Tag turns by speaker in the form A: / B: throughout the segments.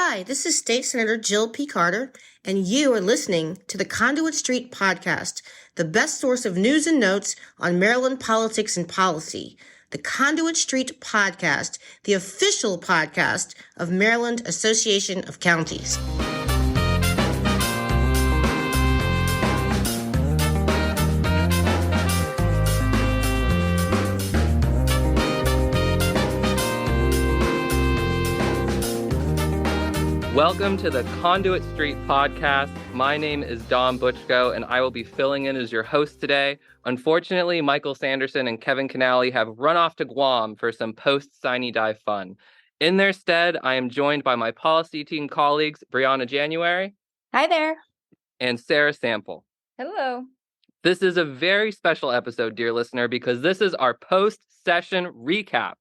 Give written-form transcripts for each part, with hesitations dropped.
A: Hi, this is State Senator Jill P. Carter, and you are listening to the Conduit Street Podcast, the best source of news and notes on Maryland politics and policy. The Conduit Street Podcast, the official podcast of Maryland Association of Counties.
B: Welcome to the Conduit Street Podcast. My name is Dominic Butchko, and I will be filling in as your host today. Unfortunately, Michael Sanderson and Kevin Canale have run off to Guam for some post-Sine dive fun. In their stead, I am joined by my policy team colleagues, Brianna January.
C: Hi there.
B: And Sarah Sample.
C: Hello.
B: This is a very special episode, dear listener, because this is our post-session recap.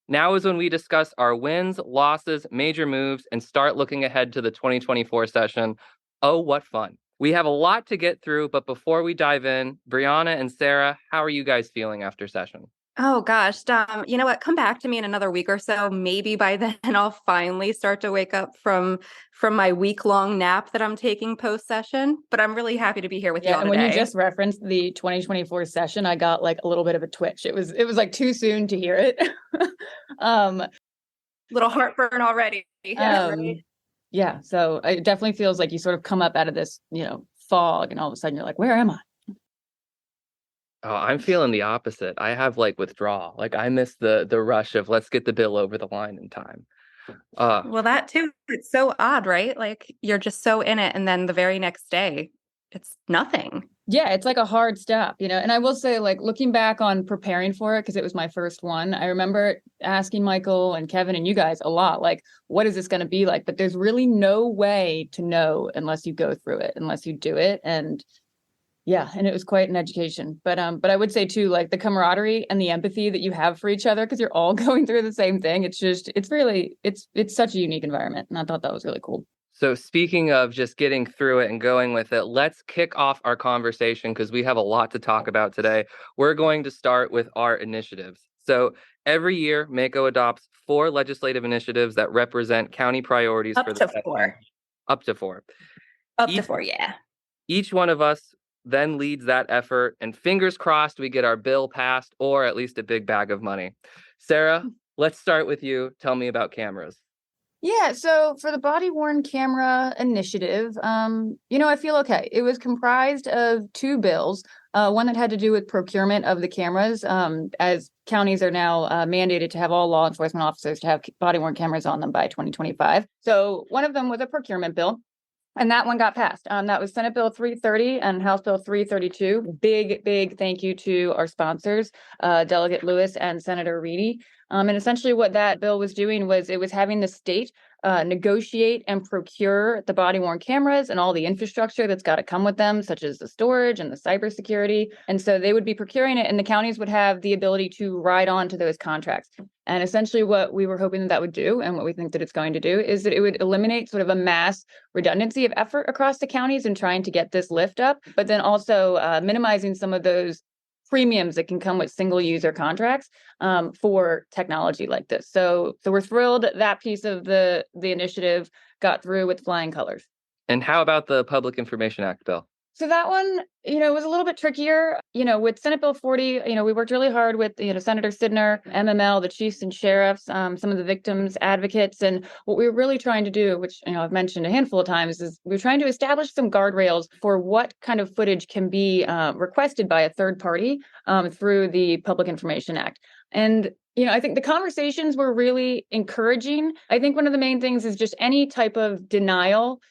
B: Now is when we discuss our wins, losses, major moves, and start looking ahead to the 2024 session. Oh, what fun. We have a lot to get through, but before we dive in, Brianna and Sarah, how are you guys feeling after session?
C: Oh, gosh, Dom, you know what? Come back to me in another week or so. Maybe by then I'll finally start to wake up from my week-long nap that I'm taking post-session. But I'm really happy to be here with you all
D: and
C: today.
D: When you just referenced the 2024 session, I got like a little bit of a twitch. It was like too soon to hear it.
C: Little heartburn already.
D: Yeah, so it definitely feels like you sort of come up out of this, fog, and all of a sudden you're like, where am I?
B: Oh, I'm feeling the opposite. I have withdrawal. I miss the rush of let's get the bill over the line in time.
C: Well, that too. It's so odd, right? You're just so in it, and then the very next day, it's nothing.
D: Yeah, it's like a hard stop, and I will say, looking back on preparing for it, because it was my first one, I remember asking Michael and Kevin and you guys a lot, what is this going to be like? But there's really no way to know unless you go through it, unless you do it. And yeah, and it was quite an education. But I would say too, the camaraderie and the empathy that you have for each other, because you're all going through the same thing. It's such a unique environment. And I thought that was really cool.
B: So speaking of just getting through it and going with it, let's kick off our conversation because we have a lot to talk about today. We're going to start with our initiatives. So every year, MACo adopts 4 legislative initiatives that represent county priorities
C: Up to 4.
B: Up to 4.
C: Up to 4, yeah.
B: Each one of us then leads that effort, and fingers crossed we get our bill passed or at least a big bag of money. Sarah, let's start with you. Tell me about cameras.
D: Yeah, so for the body-worn camera initiative, I feel okay. It was comprised of 2 bills, one that had to do with procurement of the cameras, as counties are now mandated to have all law enforcement officers to have body-worn cameras on them by 2025. So one of them was a procurement bill. And that one got passed. That was Senate Bill 330 and House Bill 332. Big thank you to our sponsors, Delegate Lewis and Senator Reedy. And essentially what that bill was doing was it was having the state negotiate and procure the body-worn cameras and all the infrastructure that's got to come with them, such as the storage and the cybersecurity. And so they would be procuring it, and the counties would have the ability to ride on to those contracts. And essentially what we were hoping that would do, and what we think that it's going to do, is that it would eliminate sort of a mass redundancy of effort across the counties in trying to get this lift up, but then also minimizing some of those premiums that can come with single user contracts for technology like this. So we're thrilled that piece of the initiative got through with flying colors.
B: And how about the Public Information Act bill?
D: So that one, was a little bit trickier. With Senate Bill 40, we worked really hard with, Senator Sidner, MML, the chiefs and sheriffs, some of the victims advocates. And what we were really trying to do, which, I've mentioned a handful of times, is we're trying to establish some guardrails for what kind of footage can be requested by a third party through the Public Information Act. And I think the conversations were really encouraging. I think one of the main things is just any type of denial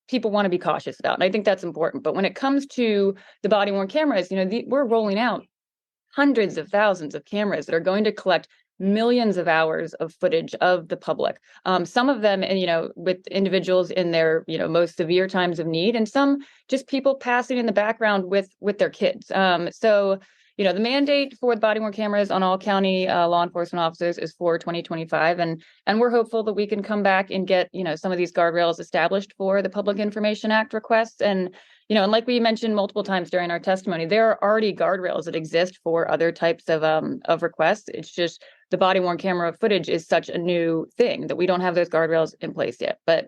D: people want to be cautious about. And I think that's important. But when it comes to the body-worn cameras, we're rolling out hundreds of thousands of cameras that are going to collect millions of hours of footage of the public. Some of them, with individuals in their, most severe times of need, and some just people passing in the background with their kids. So the mandate for the body-worn cameras on all county law enforcement officers is for 2025. And we're hopeful that we can come back and get, some of these guardrails established for the Public Information Act requests. And, and like we mentioned multiple times during our testimony, there are already guardrails that exist for other types of requests. It's just the body worn camera footage is such a new thing that we don't have those guardrails in place yet. But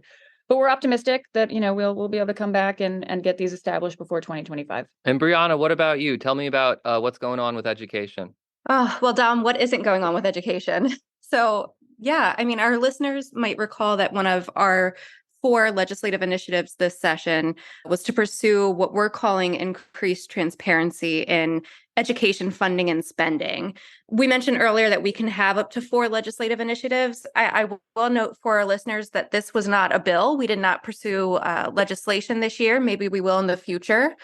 D: we're optimistic that, we'll be able to come back and get these established before 2025.
B: And Brianna, what about you? Tell me about what's going on with education.
C: Oh, well, Dom, what isn't going on with education? So, yeah, I mean, our listeners might recall that one of our 4 legislative initiatives this session was to pursue what we're calling increased transparency in education funding and spending. We mentioned earlier that we can have up to 4 legislative initiatives. I will note for our listeners that this was not a bill. We did not pursue legislation this year. Maybe we will in the future.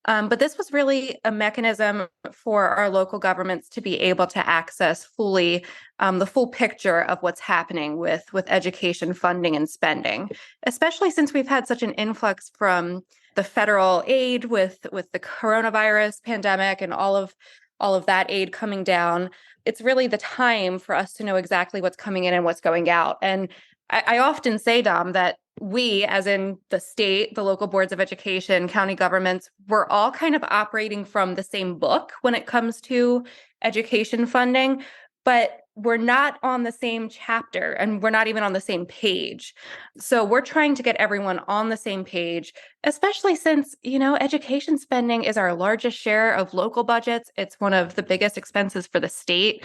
C: But this was really a mechanism for our local governments to be able to access fully the full picture of what's happening with education funding and spending, especially since we've had such an influx from the federal aid with the coronavirus pandemic and all of that aid coming down. It's really the time for us to know exactly what's coming in and what's going out. And I often say, Dom, that we, as in the state, the local boards of education, county governments, we're all kind of operating from the same book when it comes to education funding, but we're not on the same chapter and we're not even on the same page. So we're trying to get everyone on the same page, especially since, education spending is our largest share of local budgets. It's one of the biggest expenses for the state.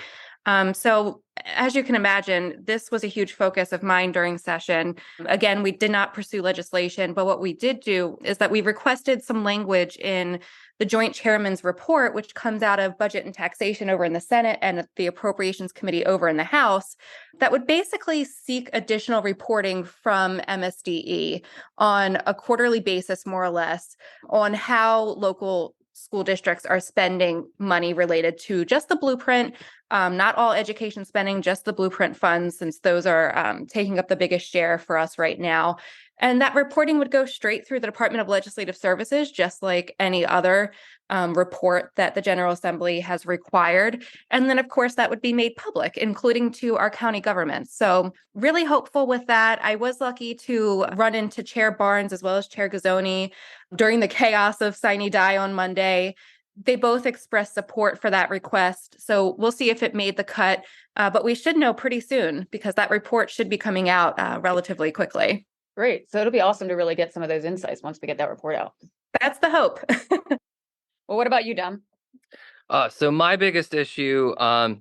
C: So as you can imagine, this was a huge focus of mine during session. Again, we did not pursue legislation, but what we did do is that we requested some language in the Joint Chairman's report, which comes out of Budget and Taxation over in the Senate and the Appropriations Committee over in the House, that would basically seek additional reporting from MSDE on a quarterly basis, more or less, on how local school districts are spending money related to just the blueprint, not all education spending, just the blueprint funds, since those are taking up the biggest share for us right now. And that reporting would go straight through the Department of Legislative Services, just like any other report that the General Assembly has required. And then, of course, that would be made public, including to our county governments. So really hopeful with that. I was lucky to run into Chair Barnes as well as Chair Gazzoni during the chaos of Sine Die on Monday. They both expressed support for that request. So we'll see if it made the cut. But we should know pretty soon because that report should be coming out relatively quickly.
D: Great. So it'll be awesome to really get some of those insights once we get that report out.
C: That's the hope.
D: Well, what about you, Dom?
B: So my biggest issue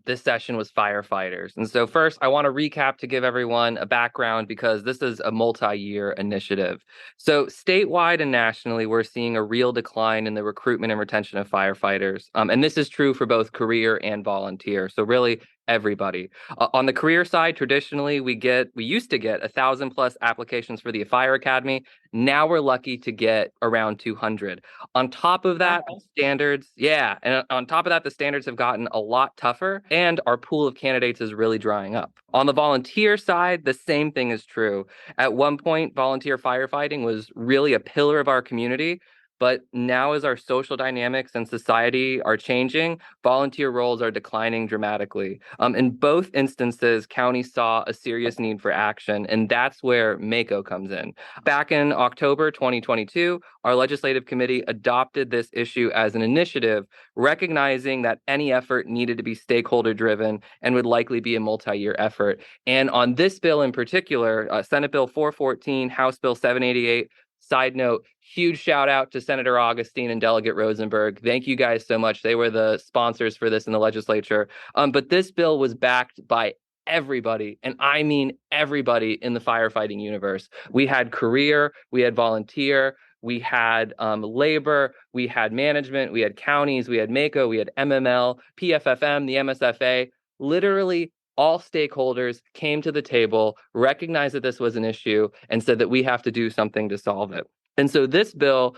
B: this session was firefighters. And so first, I want to recap to give everyone a background because this is a multi-year initiative. So statewide and nationally, we're seeing a real decline in the recruitment and retention of firefighters. And this is true for both career and volunteer. So really, everybody. On the career side, traditionally, we used to get 1,000+ applications for the Fire Academy. Now we're lucky to get around 200. On top of that, standards, and on top of that, the standards have gotten a lot tougher and our pool of candidates is really drying up. On the volunteer side, the same thing is true. At one point, volunteer firefighting was really a pillar of our community. But now as our social dynamics and society are changing, volunteer roles are declining dramatically. In both instances, counties saw a serious need for action, and that's where MACo comes in. Back in October 2022, our legislative committee adopted this issue as an initiative, recognizing that any effort needed to be stakeholder-driven and would likely be a multi-year effort. And on this bill in particular, Senate Bill 414, House Bill 788, side note, huge shout out to Senator Augustine and Delegate Rosenberg. Thank you guys so much. They were the sponsors for this in the legislature. But this bill was backed by everybody, and I mean everybody in the firefighting universe. We had career, we had volunteer, we had labor, we had management, we had counties, we had MACo, we had MML, PFFM, the MSFA, literally all stakeholders came to the table, recognized that this was an issue, and said that we have to do something to solve it. And so this bill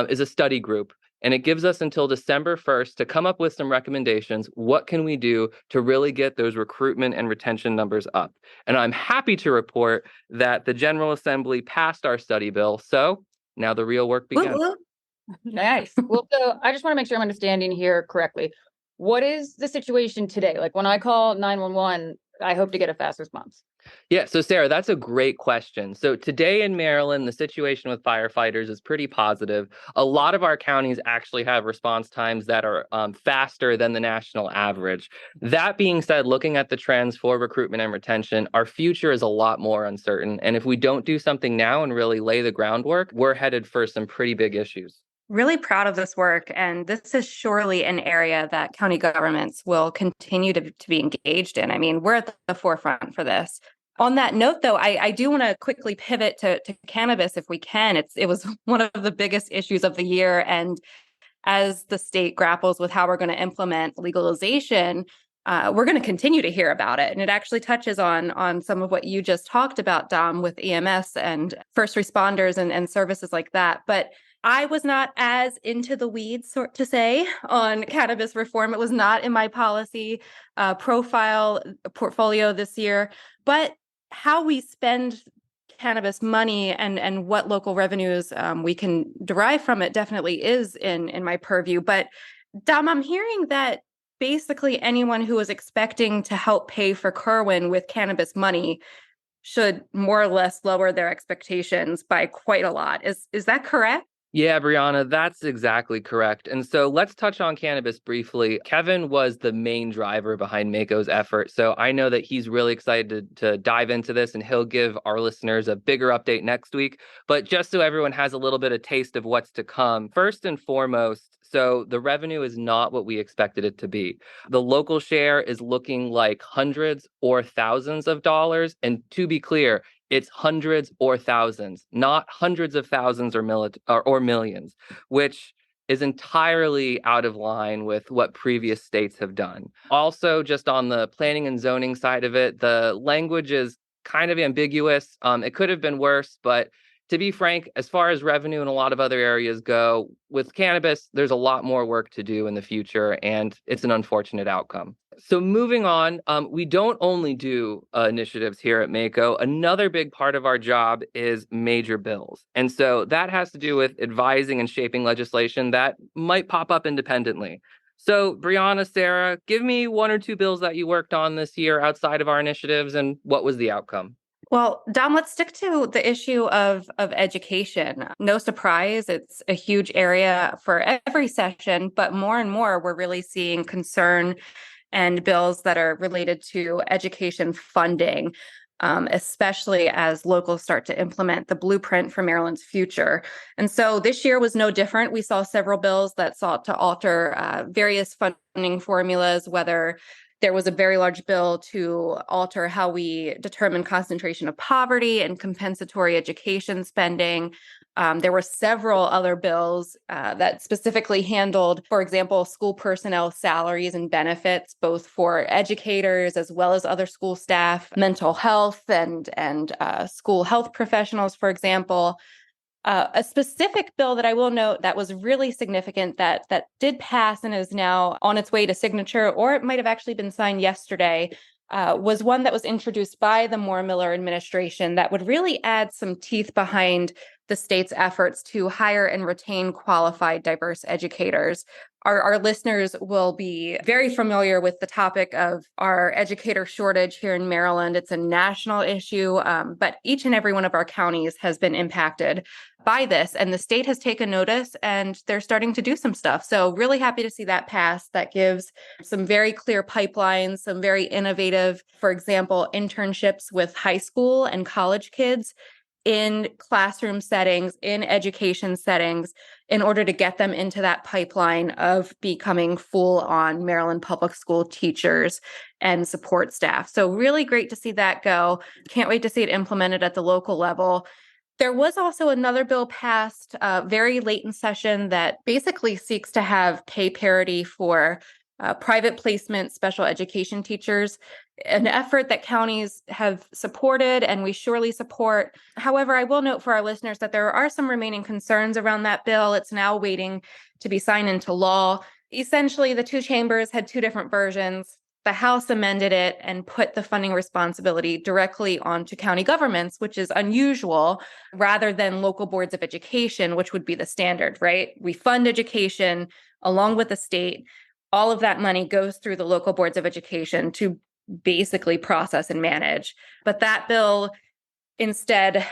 B: is a study group, and it gives us until December 1st to come up with some recommendations. What can we do to really get those recruitment and retention numbers up? And I'm happy to report that the General Assembly passed our study bill. So now the real work begins.
D: Nice. Well, so I just want to make sure I'm understanding here correctly. What is the situation today? Like when I call 911, I hope to get a fast response.
B: Yeah, so Sarah, that's a great question. So today in Maryland, the situation with firefighters is pretty positive. A lot of our counties actually have response times that are faster than the national average. That being said, looking at the trends for recruitment and retention, our future is a lot more uncertain. And if we don't do something now and really lay the groundwork, we're headed for some pretty big issues.
C: Really proud of this work, and this is surely an area that county governments will continue to be engaged in. I mean, we're at the forefront for this. On that note, though, I do want to quickly pivot to cannabis if we can. It was one of the biggest issues of the year, and as the state grapples with how we're going to implement legalization, we're going to continue to hear about it. And it actually touches on some of what you just talked about, Dom, with EMS and first responders and services like that. But I was not as into the weeds, sort to say, on cannabis reform. It was not in my policy portfolio this year. But how we spend cannabis money and what local revenues we can derive from it definitely is in my purview. But Dom, I'm hearing that basically anyone who is expecting to help pay for Kerwin with cannabis money should more or less lower their expectations by quite a lot. Is that correct?
B: Yeah, Brianna, that's exactly correct. And so let's touch on cannabis briefly. Kevin was the main driver behind MACo's effort. So I know that he's really excited to dive into this, and he'll give our listeners a bigger update next week. But just so everyone has a little bit of taste of what's to come, first and foremost, so the revenue is not what we expected it to be. The local share is looking like hundreds or thousands of dollars. And to be clear, it's hundreds or thousands, not hundreds of thousands or millions, which is entirely out of line with what previous states have done. Also, just on the planning and zoning side of it, the language is kind of ambiguous. It could have been worse, but to be frank, as far as revenue and a lot of other areas go, with cannabis, there's a lot more work to do in the future, and it's an unfortunate outcome. So moving on, we don't only do initiatives here at MACo. Another big part of our job is major bills. And so that has to do with advising and shaping legislation that might pop up independently. So Brianna, Sarah, give me one or two bills that you worked on this year outside of our initiatives, and what was the outcome?
C: Well, Dom, let's stick to the issue of education. No surprise, it's a huge area for every session, but more and more we're really seeing concern and bills that are related to education funding, especially as locals start to implement the blueprint for Maryland's future. And so this year was no different. We saw several bills that sought to alter various funding formulas, whether there was a very large bill to alter how we determine concentration of poverty and compensatory education spending. There were several other bills that specifically handled, for example, school personnel salaries and benefits, both for educators as well as other school staff, mental health and school health professionals, for example. A specific bill that I will note that was really significant that did pass and is now on its way to signature, or it might have actually been signed yesterday, was one that was introduced by the Moore-Miller administration that would really add some teeth behind the state's efforts to hire and retain qualified, diverse educators. Our listeners will be very familiar with the topic of our educator shortage here in Maryland. It's a national issue, but each and every one of our counties has been impacted by this, and the state has taken notice and they're starting to do some stuff. So really happy to see that pass. That gives some very clear pipelines, some very innovative, for example, internships with high school and college kids in classroom settings, in education settings, in order to get them into that pipeline of becoming full-on Maryland public school teachers and support staff. So really great to see that go. Can't wait to see it implemented at the local level. There was also another bill passed very late in session that basically seeks to have pay parity for private placement special education teachers, an effort that counties have supported and we surely support. However, I will note for our listeners that there are some remaining concerns around that bill. It's now waiting to be signed into law. Essentially, the two chambers had two different versions. The House amended it and put the funding responsibility directly onto county governments, which is unusual, rather than local boards of education, which would be the standard, right? We fund education along with the state. All of that money goes through the local boards of education to basically process and manage. But that bill instead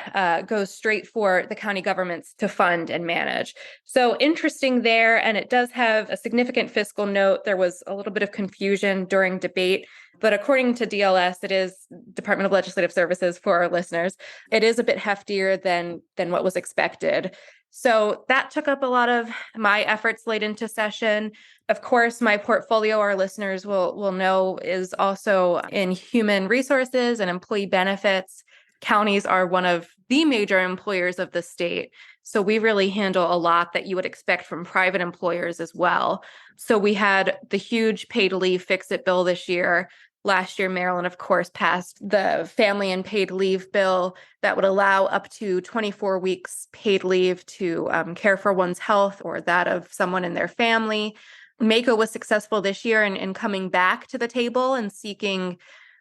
C: goes straight for the county governments to fund and manage. So interesting there. And it does have a significant fiscal note. There was a little bit of confusion during debate, but according to DLS, it is Department of Legislative Services for our listeners. It is a bit heftier than what was expected. So that took up a lot of my efforts late into session. Of course, my portfolio, our listeners will know, is also in human resources and employee benefits. Counties are one of the major employers of the state. So we really handle a lot that you would expect from private employers as well. So we had the huge paid leave fix-it bill this year. Last year, Maryland, of course, passed the family and paid leave bill that would allow up to 24 weeks paid leave to care for one's health or that of someone in their family. MACo was successful this year in coming back to the table and seeking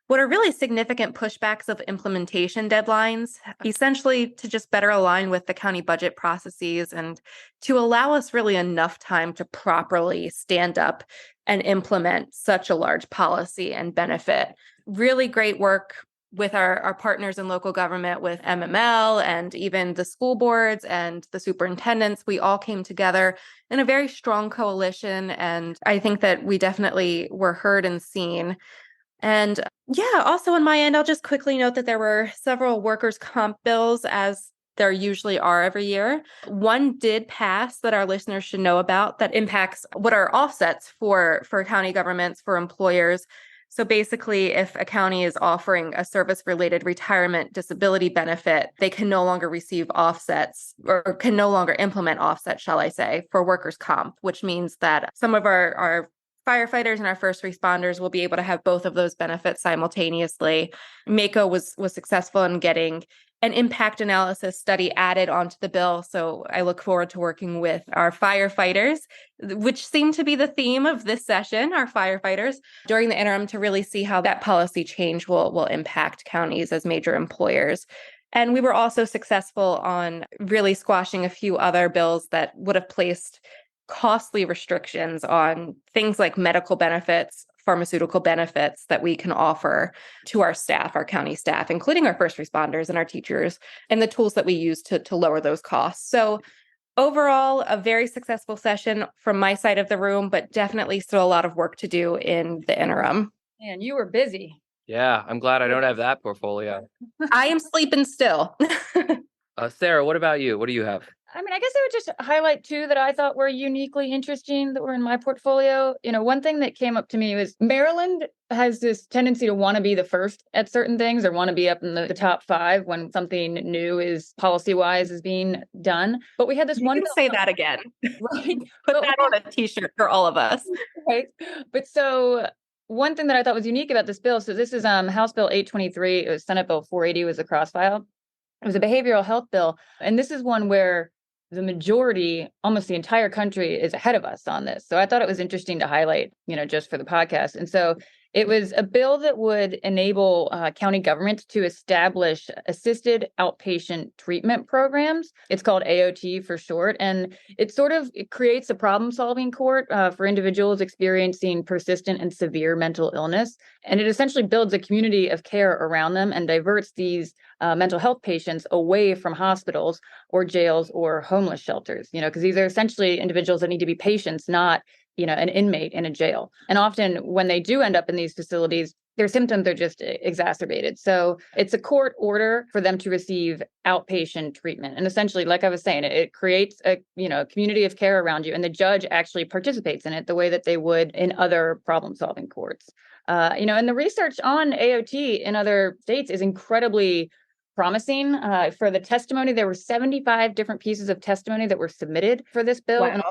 C: what are really significant pushbacks of implementation deadlines, essentially to just better align with the county budget processes and to allow us really enough time to properly stand up and implement such a large policy and benefit. Really great work with our partners in local government, with MML and even the school boards and the superintendents. We all came together in a very strong coalition, and I think that we definitely were heard and seen. And yeah, also on my end, I'll just quickly note that there were several workers' comp bills, as there usually are every year. One did pass that our listeners should know about that impacts what are offsets for county governments, for employers. So basically, if a county is offering a service-related retirement disability benefit, they can no longer receive offsets or can no longer implement offsets, shall I say, for workers' comp, which means that some of our firefighters and our first responders will be able to have both of those benefits simultaneously. MACo was successful in getting an impact analysis study added onto the bill. So I look forward to working with our firefighters, which seem to be the theme of this session, our firefighters, during the interim to really see how that policy change will impact counties as major employers. And we were also successful on really squashing a few other bills that would have placed costly restrictions on things like medical benefits, pharmaceutical benefits that we can offer to our staff, our county staff, including our first responders and our teachers, and the tools that we use to lower those costs. So overall, a very successful session from my side of the room, but definitely still a lot of work to do in the interim.
D: Man, you were busy.
B: Yeah, I'm glad I don't have that portfolio.
C: I am sleeping still.
B: Sarah, what about you? What do you have?
D: I mean, I guess I would just highlight two that I thought were uniquely interesting that were in my portfolio. You know, one thing that came up to me was Maryland has this tendency to want to be the first at certain things or want to be up in the top five when something new is policy-wise is being done. But we had this one.
C: Say that again.
D: Right.
C: Put that on a t-shirt for all of us.
D: Right. But so one thing that I thought was unique about this bill, so this is House Bill 823, it was Senate Bill 480 was a cross-file. It was a behavioral health bill. And this is one where the majority, almost the entire country, is ahead of us on this. So I thought it was interesting to highlight, just for the podcast. And so it was a bill that would enable county governments to establish assisted outpatient treatment programs. It's called AOT for short. And it creates a problem-solving court for individuals experiencing persistent and severe mental illness. And it essentially builds a community of care around them and diverts these mental health patients away from hospitals or jails or homeless shelters, because these are essentially individuals that need to be patients, not an inmate in a jail. And often when they do end up in these facilities, their symptoms are just exacerbated. So it's a court order for them to receive outpatient treatment. And essentially, like I was saying, it creates a community of care around you. And the judge actually participates in it the way that they would in other problem-solving courts. And the research on AOT in other states is incredibly promising. For the testimony, there were 75 different pieces of testimony that were submitted for this bill.
C: Wow.
D: And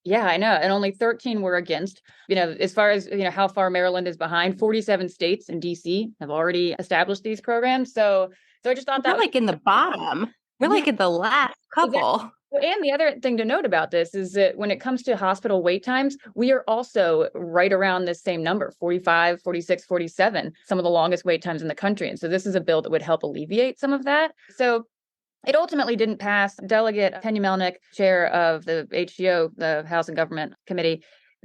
D: yeah, I know. And only 13 were against. As far as, how far Maryland is behind, 47 states and DC have already established these programs. So I just thought that
C: we're like in the bottom. We're like in the last couple.
D: And the other thing to note about this is that when it comes to hospital wait times, we are also right around this same number, 45, 46, 47, some of the longest wait times in the country. And so this is a bill that would help alleviate some of that. So it ultimately didn't pass. Delegate Pena Melnick, chair of the HGO, the House and Government Committee,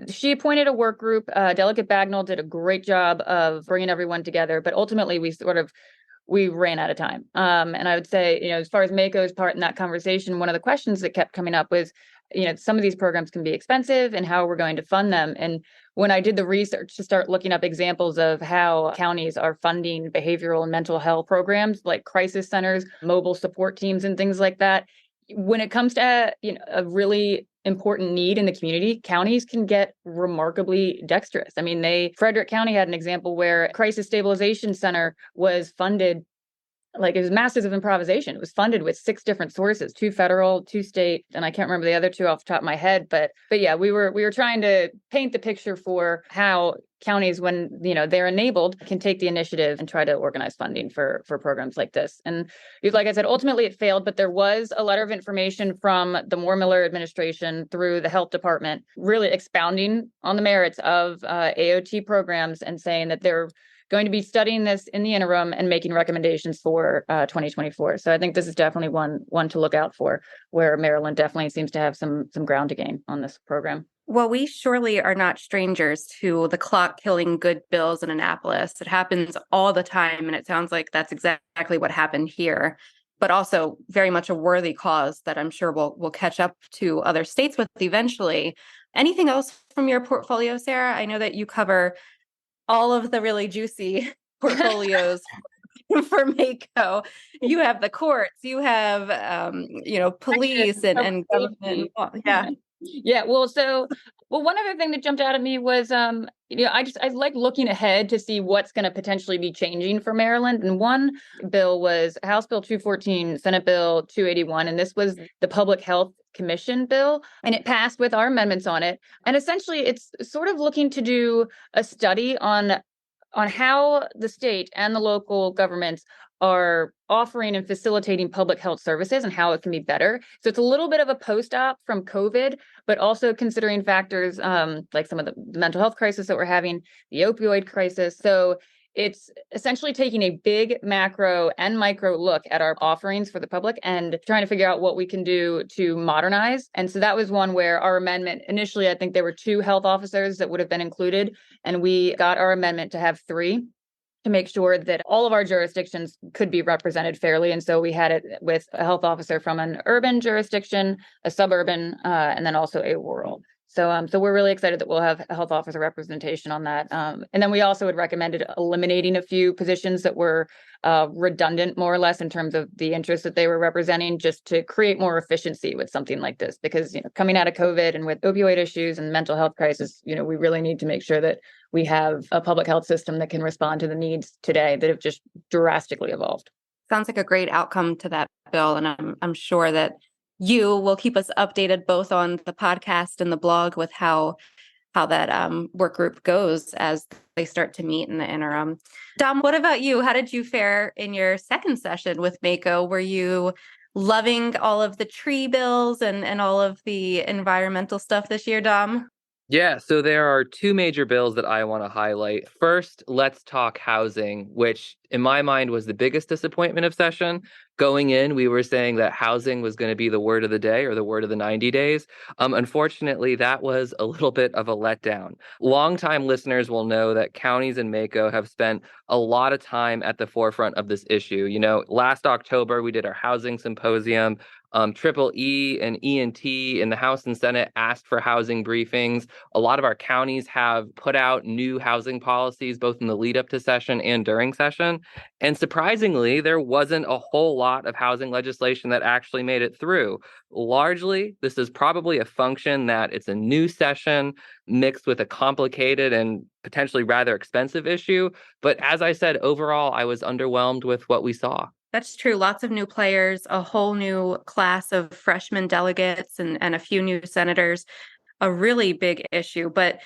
D: she appointed a work group. Delegate Bagnall did a great job of bringing everyone together, but ultimately we ran out of time. And I would say, as far as MACo's part in that conversation, one of the questions that kept coming up was, some of these programs can be expensive and how we're going to fund them. And when I did the research to start looking up examples of how counties are funding behavioral and mental health programs like crisis centers, mobile support teams, and things like that, when it comes to a really important need in the community, counties can get remarkably dexterous. I mean, Frederick County had an example where a crisis stabilization center was funded, like it was Masters of Improvisation. It was funded with 6 different sources, 2 federal, 2 state, and I can't remember the other 2 off the top of my head. But yeah, we were trying to paint the picture for how counties, when they're enabled, can take the initiative and try to organize funding for programs like this. And like I said, ultimately it failed, but there was a letter of information from the Moore-Miller administration through the health department, really expounding on the merits of AOT programs and saying that they're going to be studying this in the interim and making recommendations for 2024. So I think this is definitely one to look out for, where Maryland definitely seems to have some ground to gain on this program.
C: Well, we surely are not strangers to the clock killing good bills in Annapolis. It happens all the time, and it sounds like that's exactly what happened here, but also very much a worthy cause that I'm sure we'll catch up to other states with eventually. Anything else from your portfolio, Sarah? I know that you cover all of the really juicy portfolios for MACo. You have the courts, you have police and government. Yeah.
D: Yeah. Well, one other thing that jumped out at me was, I like looking ahead to see what's going to potentially be changing for Maryland. And one bill was House Bill 214, Senate Bill 281, and this was the Public Health Commission bill, and it passed with our amendments on it. And essentially, it's sort of looking to do a study on how the state and the local governments are offering and facilitating public health services and how it can be better. So it's a little bit of a post-op from COVID, but also considering factors like some of the mental health crisis that we're having, the opioid crisis. So it's essentially taking a big macro and micro look at our offerings for the public and trying to figure out what we can do to modernize. And so that was one where our amendment, initially, I think there were 2 health officers that would have been included, and we got our amendment to have 3 to make sure that all of our jurisdictions could be represented fairly. And so we had it with a health officer from an urban jurisdiction, a suburban, and then also a rural. So we're really excited that we'll have a health officer representation on that. And then we also had recommended eliminating a few positions that were redundant, more or less, in terms of the interests that they were representing, just to create more efficiency with something like this. Because, coming out of COVID and with opioid issues and mental health crisis, we really need to make sure that we have a public health system that can respond to the needs today that have just drastically evolved.
C: Sounds like a great outcome to that bill. And I'm sure that you will keep us updated both on the podcast and the blog with how that work group goes as they start to meet in the interim. Dom, what about you? How did you fare in your second session with MACo? Were you loving all of the tree bills and all of the environmental stuff this year, Dom?
B: Yeah, so there are 2 major bills that I want to highlight. First, let's talk housing, which in my mind was the biggest disappointment of session. Going in, we were saying that housing was going to be the word of the day or the word of the 90 days. Unfortunately, that was a little bit of a letdown. Longtime listeners will know that counties in MACo have spent a lot of time at the forefront of this issue. Last October, we did our housing symposium. Triple E and E&T in the House and Senate asked for housing briefings. A lot of our counties have put out new housing policies, both in the lead up to session and during session. And surprisingly, there wasn't a whole lot of housing legislation that actually made it through. Largely, this is probably a function that it's a new session mixed with a complicated and potentially rather expensive issue. But as I said, overall, I was underwhelmed with what we saw.
C: That's true. Lots of new players, a whole new class of freshman delegates and a few new senators, a really big issue. But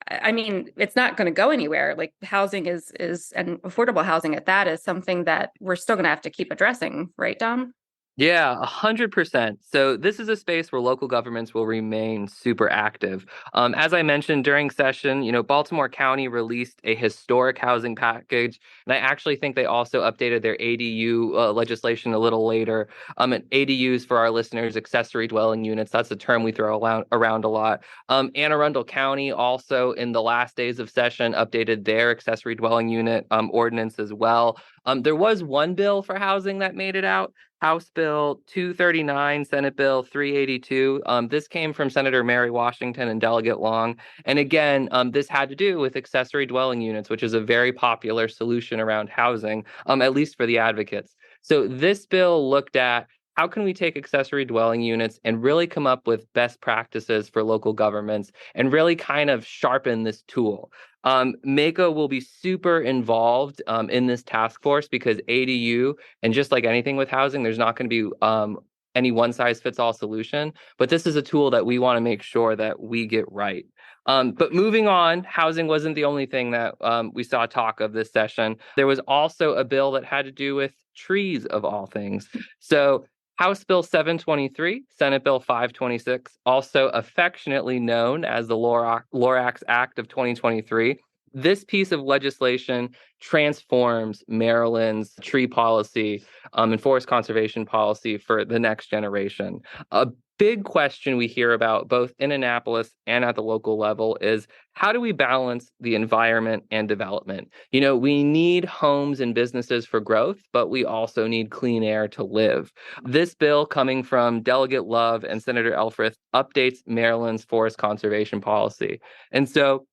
C: I mean, it's not going to go anywhere. Like housing is and affordable housing at that is something that we're still going to have to keep addressing. Right, Dom?
B: Yeah, 100%. So this is a space where local governments will remain super active. As I mentioned during session, Baltimore County released a historic housing package, and I actually think they also updated their ADU legislation a little later. And ADUs, for our listeners, accessory dwelling units, that's a term we throw around a lot. Anne Arundel County also, in the last days of session, updated their accessory dwelling unit ordinance as well. There was one bill for housing that made it out. House Bill 239, Senate Bill 382. This came from Senator Mary Washington and Delegate Long. And again, this had to do with accessory dwelling units, which is a very popular solution around housing, at least for the advocates. So this bill looked at how can we take accessory dwelling units and really come up with best practices for local governments and really kind of sharpen this tool. MACo will be super involved in this task force because ADU, and just like anything with housing, there's not going to be any one size fits all solution. But this is a tool that we want to make sure that we get right. But moving on, housing wasn't the only thing that we saw talk of this session. There was also a bill that had to do with trees, of all things. So House Bill 723, Senate Bill 526, also affectionately known as the Lorax Act of 2023. This piece of legislation transforms Maryland's tree policy and forest conservation policy for the next generation. A big question we hear about both in Annapolis and at the local level is how do we balance the environment and development? We need homes and businesses for growth, but we also need clean air to live. This bill coming from Delegate Love and Senator Elfreth updates Maryland's forest conservation policy. And so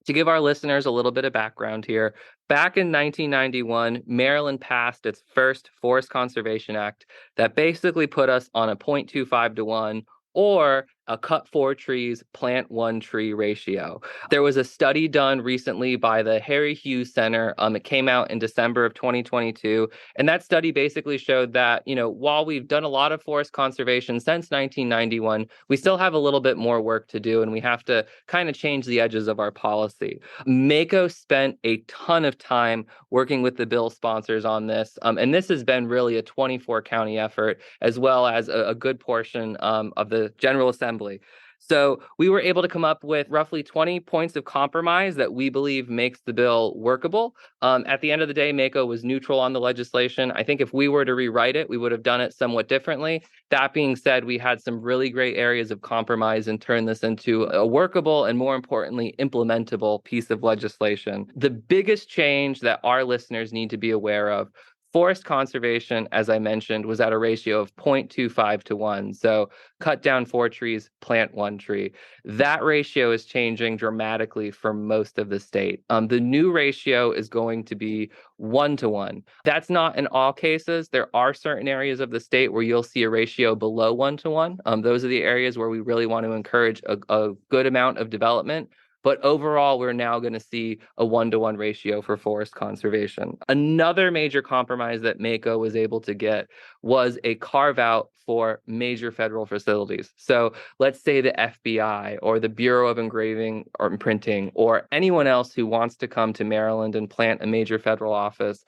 B: to give our listeners a little bit of background here, back in 1991, Maryland passed its first Forest Conservation Act that basically put us on a 0.25 to 1 or a cut 4 trees, plant 1 tree ratio. There was a study done recently by the Harry Hughes Center. It came out in December of 2022. And that study basically showed that, while we've done a lot of forest conservation since 1991, we still have a little bit more work to do, and we have to kind of change the edges of our policy. MACo spent a ton of time working with the bill sponsors on this. And this has been really a 24 county effort, as well as a good portion of the General Assembly. So we were able to come up with roughly 20 points of compromise that we believe makes the bill workable. At the end of the day, MACo was neutral on the legislation. I think if we were to rewrite it, we would have done it somewhat differently. That being said, we had some really great areas of compromise and turned this into a workable and, more importantly, implementable piece of legislation. The biggest change that our listeners need to be aware of: forest conservation, as I mentioned, was at a ratio of 0.25 to 1. So cut down 4 trees, plant 1 tree. That ratio is changing dramatically for most of the state. The new ratio is going to be 1 to 1. That's not in all cases. There are certain areas of the state where you'll see a ratio below 1 to 1. Those are the areas where we really want to encourage a good amount of development. But overall, we're now going to see a 1 to 1 ratio for forest conservation. Another major compromise that MACo was able to get was a carve out for major federal facilities. So let's say the FBI or the Bureau of Engraving or Imprinting or anyone else who wants to come to Maryland and plant a major federal office.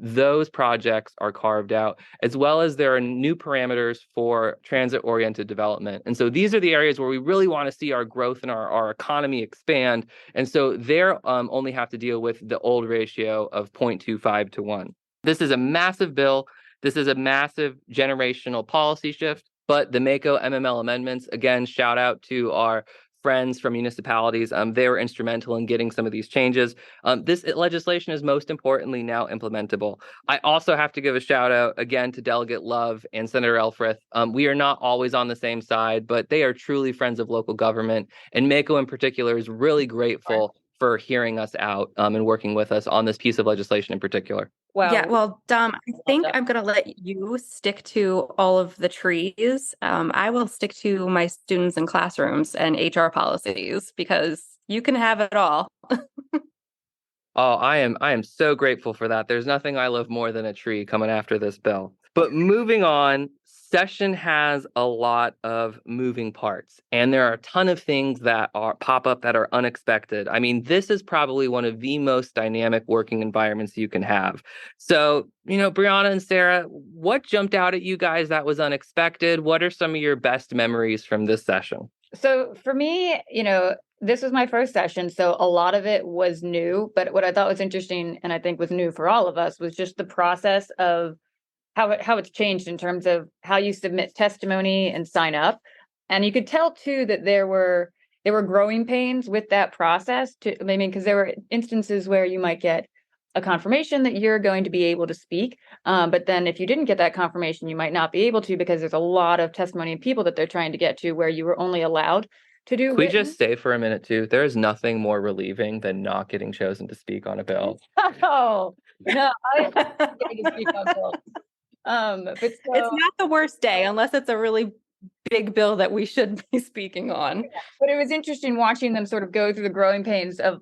B: Those projects are carved out, as well as there are new parameters for transit-oriented development. And so these are the areas where we really want to see our growth and our economy expand. And so they're only have to deal with the old ratio of 0.25 to 1. This is a massive bill. This is a massive generational policy shift. But the MACo MML amendments, again, shout out to our friends from municipalities. They were instrumental in getting some of these changes. This legislation is most importantly now implementable. I also have to give a shout out again to Delegate Love and Senator Elfreth. We are not always on the same side, but they are truly friends of local government. And MACo in particular is really grateful for hearing us out and working with us on this piece of legislation in particular.
C: Well, Dom, I think I'm going to let you stick to all of the trees. I will stick to my students in classrooms and HR policies because you can have it all.
B: Oh, I am so grateful for that. There's nothing I love more than a tree coming after this bill. But moving on, session has a lot of moving parts, and there are a ton of things that pop up that are unexpected. I mean, this is probably one of the most dynamic working environments you can have. So, Brianna and Sarah, what jumped out at you guys that was unexpected? What are some of your best memories from this session?
D: So for me, this was my first session, so a lot of it was new. But what I thought was interesting, and I think was new for all of us, was just the process of how it's changed in terms of how you submit testimony and sign up. And you could tell too that there were growing pains with that process. Because there were instances where you might get a confirmation that you're going to be able to speak, but then if you didn't get that confirmation, you might not be able to, because there's a lot of testimony and people that they're trying to get to where you were only allowed to do.
B: Can we just say for a minute too, there is nothing more relieving than not getting chosen to speak on a bill.
D: Oh no, I getting to speak on bills. But
C: it's not the worst day unless it's a really big bill that we should be speaking on.
D: But it was interesting watching them sort of go through the growing pains of,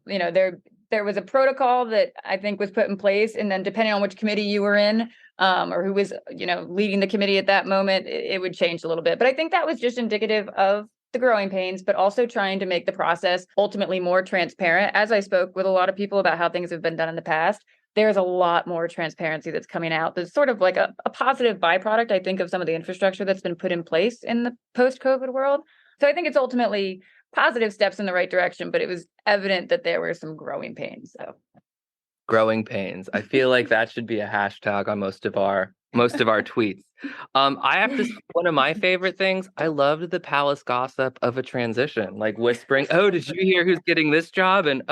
D: there was a protocol that I think was put in place, and then depending on which committee you were in, or who was, leading the committee at that moment, it would change a little bit. But I think that was just indicative of the growing pains, but also trying to make the process ultimately more transparent. As I spoke with a lot of people about how things have been done in the past, there's a lot more transparency that's coming out. There's sort of like a positive byproduct, I think, of some of the infrastructure that's been put in place in the post-COVID world. So I think it's ultimately positive steps in the right direction, but it was evident that there were some growing pains. So
B: growing pains. I feel like that should be a hashtag on most of our tweets. I have to say, one of my favorite things, I loved the palace gossip of a transition, like whispering, oh, did you hear who's getting this job? And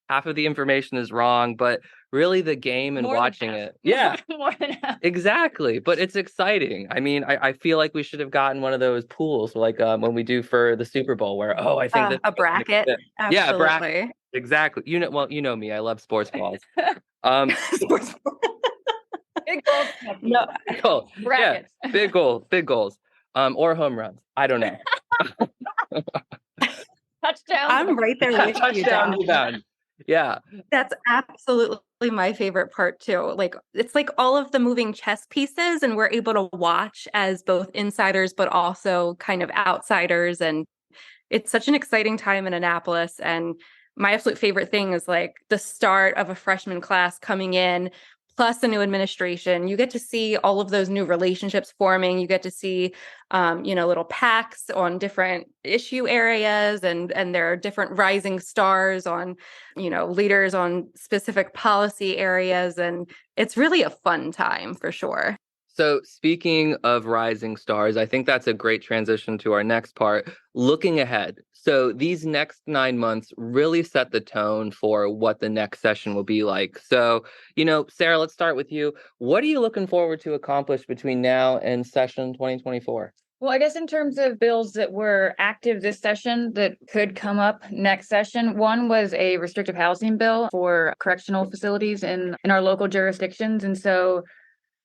B: half of the information is wrong, but really the game and watching it. Yeah,
D: more than half.
B: Exactly. But it's exciting. I mean, I feel like we should have gotten one of those pools like when we do for the Super Bowl where, I think that
C: a bracket.
B: Yeah, a bracket. Exactly. You know me. I love sports balls.
C: Sports ball.
D: Big goals.
B: No. Cool.
D: Brackets.
B: Yeah, big goals. Or home runs. I don't know.
D: Touchdown.
C: I'm right there with you.
B: Touchdown. Yeah.
C: That's absolutely my favorite part too. Like, it's like all of the moving chess pieces, and we're able to watch as both insiders, but also kind of outsiders. And it's such an exciting time in Annapolis. And my absolute favorite thing is like the start of a freshman class coming in, plus a new administration. You get to see all of those new relationships forming. You get to see, little packs on different issue areas, and there are different rising stars on, leaders on specific policy areas. And it's really a fun time for sure.
B: So speaking of rising stars, I think that's a great transition to our next part, looking ahead. So these next 9 months really set the tone for what the next session will be like. So, Sarah, let's start with you. What are you looking forward to accomplish between now and session 2024?
D: Well, I guess in terms of bills that were active this session that could come up next session, one was a restrictive housing bill for correctional facilities in our local jurisdictions. And so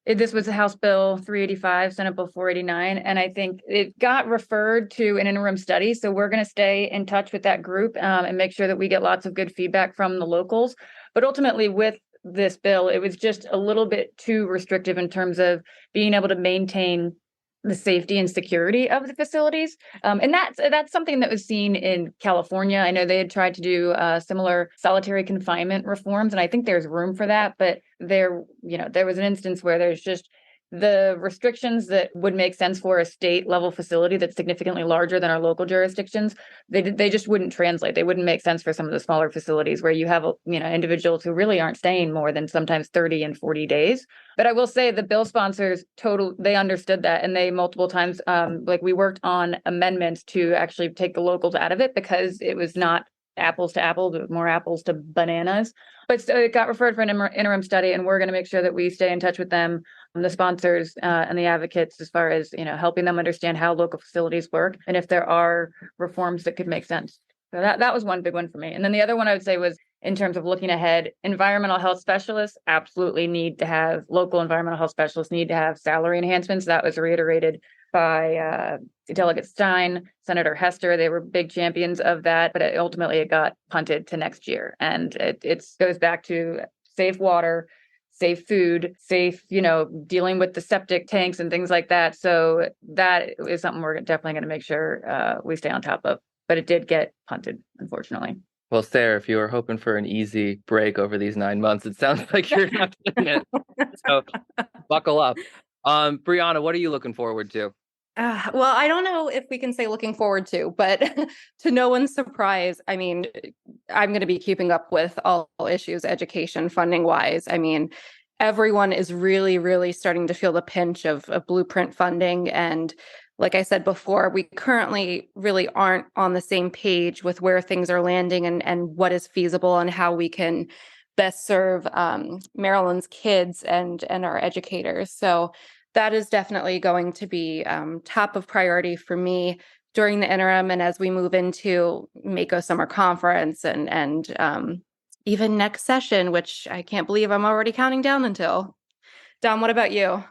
D: this was House Bill 385, Senate Bill 489, and I think it got referred to an interim study. So we're going to stay in touch with that group and make sure that we get lots of good feedback from the locals. But ultimately, with this bill, it was just a little bit too restrictive in terms of being able to maintain the safety and security of the facilities. And that's something that was seen in California. I know they had tried to do similar solitary confinement reforms, and I think there's room for that. But there was an instance where there's just the restrictions that would make sense for a state level facility that's significantly larger than our local jurisdictions. They just wouldn't translate. They wouldn't make sense for some of the smaller facilities where you have individuals who really aren't staying more than sometimes 30 and 40 days. But I will say the bill sponsors they understood that, and they multiple times we worked on amendments to actually take the locals out of it because it was not apples to apples, it was more apples to bananas. But so it got referred for an interim study, and we're going to make sure that we stay in touch with them, the sponsors and the advocates, as far as helping them understand how local facilities work and if there are reforms that could make sense. So that was one big one for me. And then the other one I would say was in terms of looking ahead, environmental health specialists absolutely need to have local environmental health specialists need to have salary enhancements. That was reiterated by Delegate Sine, Senator Hester. They were big champions of that, but ultimately it got punted to next year. And it goes back to safe water, safe food, safe, dealing with the septic tanks and things like that. So that is something we're definitely going to make sure we stay on top of. But it did get punted, unfortunately.
B: Well, Sarah, if you were hoping for an easy break over these 9 months, it sounds like you're not getting it. So buckle up. Brianna, what are you looking forward to?
C: Well, I don't know if we can say looking forward to, but to no one's surprise, I mean, I'm going to be keeping up with all issues, education, funding wise. I mean, everyone is really, really starting to feel the pinch of blueprint funding. And like I said before, we currently really aren't on the same page with where things are landing and what is feasible and how we can best serve Maryland's kids and our educators. So that is definitely going to be top of priority for me during the interim and as we move into MACo summer conference and even next session, which I can't believe I'm already counting down until. Dom, what about you?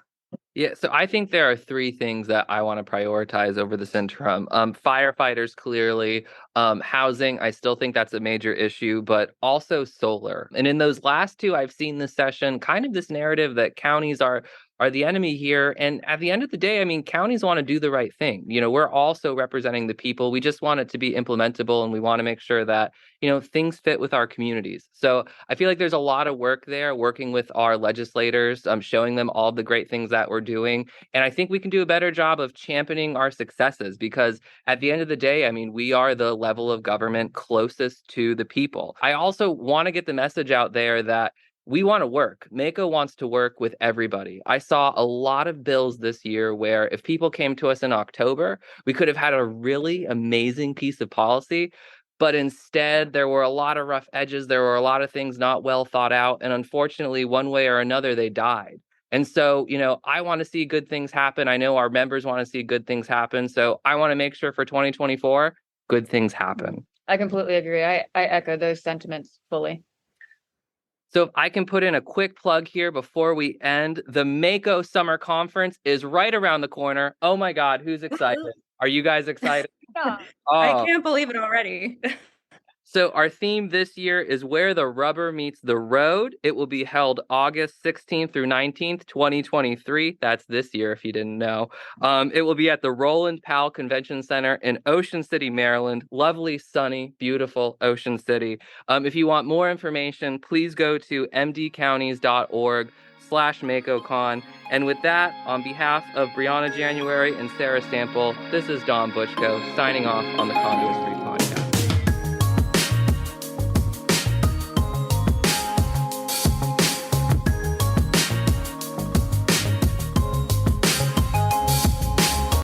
B: Yeah, so I think there are 3 things that I want to prioritize over this interim. Firefighters, clearly. Housing, I still think that's a major issue, but also solar. And in those last 2, I've seen this session, kind of this narrative that counties are the enemy here. And at the end of the day, I mean, counties want to do the right thing. We're also representing the people. We just want it to be implementable, and we want to make sure that, things fit with our communities. So I feel like there's a lot of work there, working with our legislators, showing them all the great things that we're doing. And I think we can do a better job of championing our successes, because at the end of the day, I mean, we are the level of government closest to the people. I also want to get the message out there that we want to work. MACo wants to work with everybody. I saw a lot of bills this year where if people came to us in October, we could have had a really amazing piece of policy. But instead, there were a lot of rough edges. There were a lot of things not well thought out. And unfortunately, one way or another, they died. And so, I want to see good things happen. I know our members want to see good things happen. So I want to make sure for 2024, good things happen.
D: I completely agree. I echo those sentiments fully.
B: So if I can put in a quick plug here before we end, the MACo Summer Conference is right around the corner. Oh my God, who's excited? Are you guys excited?
C: Yeah. I can't believe it already.
B: So our theme this year is Where the Rubber Meets the Road. It will be held August 16th through 19th, 2023. That's this year, if you didn't know. It will be at the Roland Powell Convention Center in Ocean City, Maryland. Lovely, sunny, beautiful Ocean City. If you want more information, please go to mdcounties.org/MACoCon. And with that, on behalf of Brianna January and Sarah Sample, this is Dom Butchko signing off on the Conduit Street Podcast.